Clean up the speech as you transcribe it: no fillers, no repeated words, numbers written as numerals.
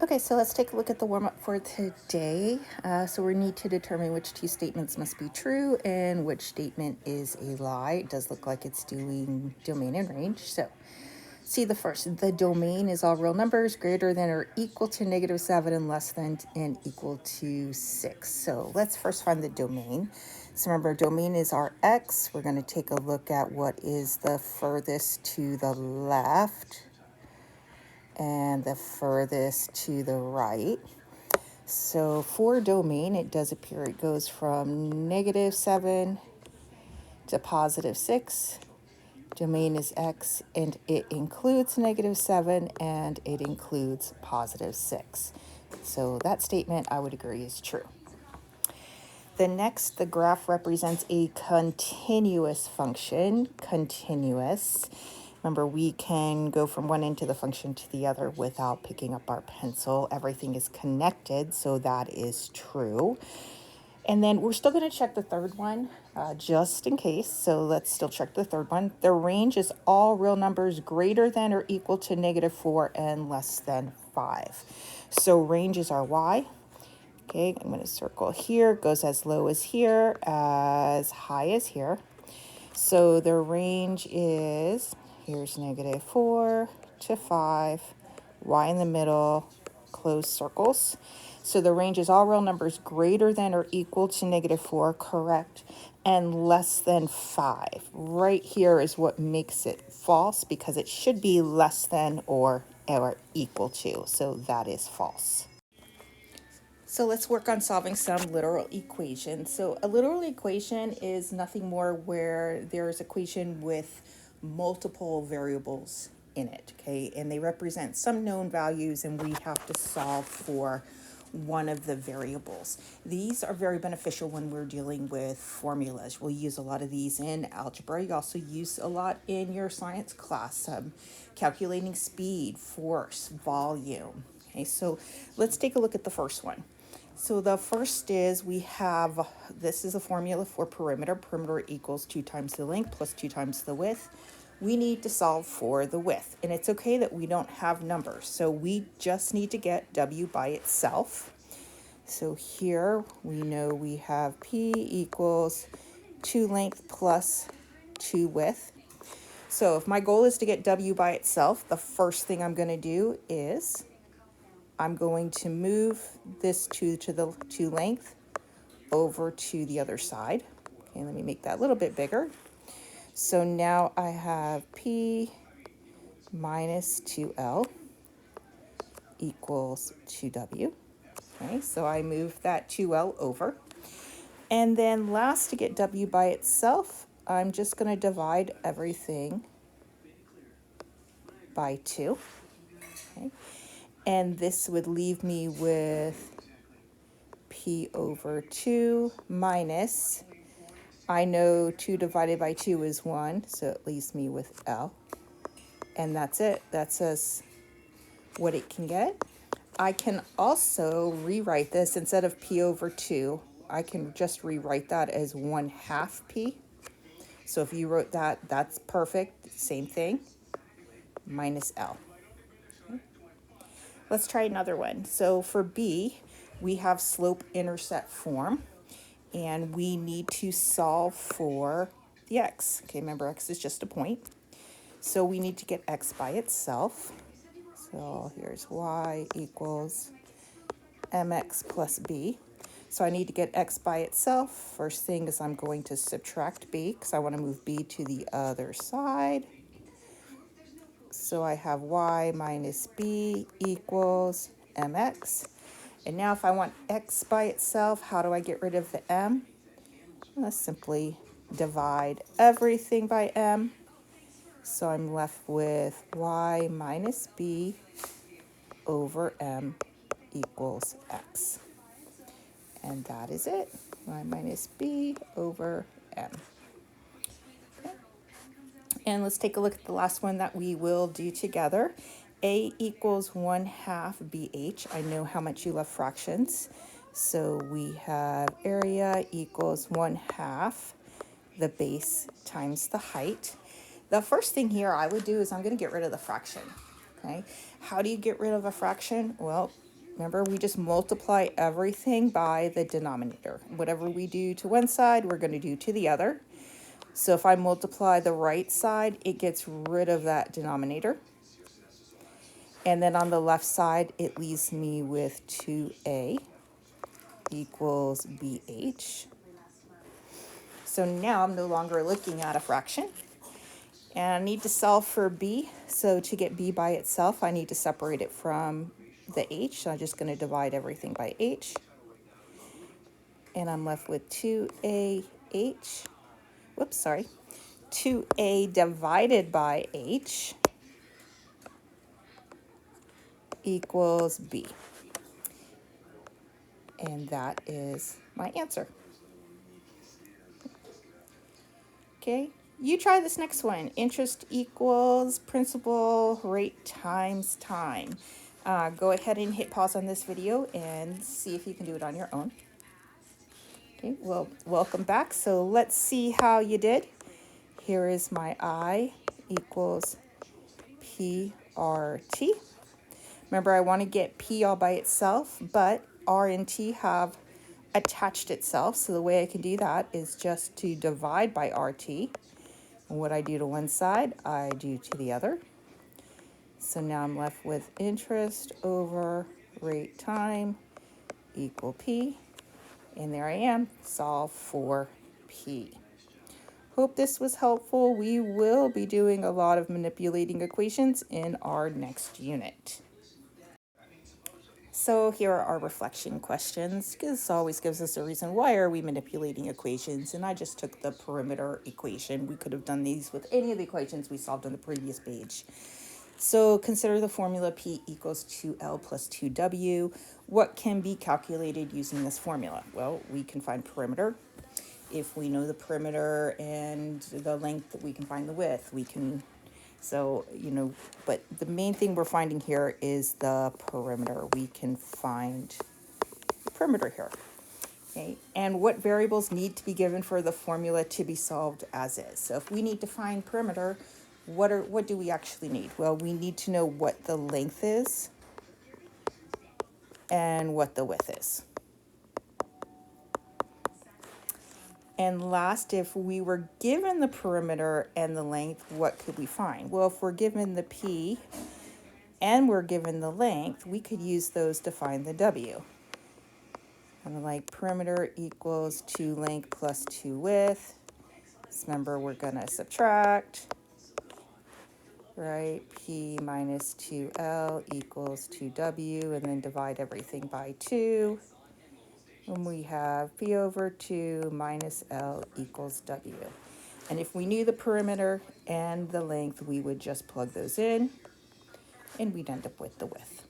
Okay, so let's take a look at the warm-up for today. So we need to determine which two statements must be true and which statement is a lie. It does look like it's doing domain and range. So see the first, the domain is all real numbers greater than or equal to -7 and less than and equal to 6. So let's first find the domain. So remember, domain is our x. We're going to take a look at what is the furthest to the left and the furthest to the right. So for domain, it does appear it goes from -7 to +6. Domain is x, and it includes -7, and it includes +6. So that statement, I would agree, is true. The next, the graph represents a continuous function, continuous. Remember, we can go from one end of the function to the other without picking up our pencil. Everything is connected, so that is true. And then we're still going to check the third one, just in case. So let's still check the third one. The range is all real numbers greater than or equal to -4 and less than 5. So range is our y. Okay, I'm going to circle here. Goes as low as here, as high as here. So the range is, here's -4 to 5, y in the middle, close circles. So the range is all real numbers greater than or equal to -4, correct, and less than 5. Right here is what makes it false, because it should be less than or equal to. So that is false. So let's work on solving some literal equations. So a literal equation is nothing more where there's equation with multiple variables in it, okay? And they represent some known values, and we have to solve for one of the variables. These are very beneficial when we're dealing with formulas. We'll use a lot of these in algebra. You also use a lot in your science class, calculating speed, force, volume. Okay, so let's take a look at the first one. So the first is this is a formula for perimeter. Perimeter equals 2 times the length plus 2 times the width. We need to solve for the width, and it's okay that we don't have numbers. So we just need to get W by itself. So here we know we have P equals 2 length plus 2 width. So if my goal is to get W by itself, the first thing I'm going to do is I'm going to move this 2 to the 2 length over to the other side. Okay, let me make that a little bit bigger. So now I have P minus 2L equals 2W. Okay, so I move that 2L over. And then last, to get W by itself, I'm just going to divide everything by 2. Okay. And this would leave me with P over 2 minus, I know 2 divided by 2 is 1, so it leaves me with L. And that's it. That says what it can get. I can also rewrite this, instead of P over 2, I can just rewrite that as 1/2 P. So if you wrote that, that's perfect. Same thing, minus L. Let's try another one. So for B, we have slope-intercept form, and we need to solve for the x. Okay, remember, x is just a point. So we need to get x by itself. So here's y equals mx plus b. So I need to get x by itself. First thing is I'm going to subtract b, because I want to move b to the other side. So I have y minus b equals mx. And now if I want x by itself, how do I get rid of the m? Let's simply divide everything by m. So I'm left with y minus b over m equals x. And that is it, y minus b over m. And let's take a look at the last one that we will do together. A equals 1/2 BH. I know how much you love fractions. So we have area equals 1/2 the base times the height. The first thing here I would do is I'm going to get rid of the fraction. Okay. How do you get rid of a fraction? Well, Remember, we just multiply everything by the denominator. Whatever we do to one side, we're going to do to the other. So if I multiply the right side, it gets rid of that denominator. And then on the left side, it leaves me with 2a equals bh. So now I'm no longer looking at a fraction. And I need to solve for b. So to get b by itself, I need to separate it from the h. So I'm just going to divide everything by h. And I'm left with 2ah, 2a divided by h equals b. And that is my answer. Okay, you try this next one. Interest equals principal rate times time. Go ahead and hit pause on this video and see if you can do it on your own. Okay, well, welcome back. So let's see how you did. Here is my I equals PRT. Remember, I want to get P all by itself, but R and T have attached itself. So the way I can do that is just to divide by RT. And what I do to one side, I do to the other. So now I'm left with interest over rate time equal P. And there I am, solve for P. Hope this was helpful. We will be doing a lot of manipulating equations in our next unit. So here are our reflection questions. This always gives us a reason why are we manipulating equations, and I just took the perimeter equation. We could have done these with any of the equations we solved on the previous page. So consider the formula P equals 2L plus 2W. What can be calculated using this formula? Well, we can find perimeter. If we know the perimeter and the length, we can find the width. We can, so, but the main thing we're finding here is the perimeter. We can find the perimeter here. Okay, and what variables need to be given for the formula to be solved as is? So if we need to find perimeter, what do we actually need? Well, we need to know what the length is and what the width is. And last, if we were given the perimeter and the length, what could we find? Well, if we're given the P and we're given the length, we could use those to find the W. And like perimeter equals 2 length plus 2 width. Just remember, we're going to subtract, right? P minus 2L equals 2W, and then divide everything by 2. And we have P over 2 minus L equals W. And if we knew the perimeter and the length, we would just plug those in, and we'd end up with the width.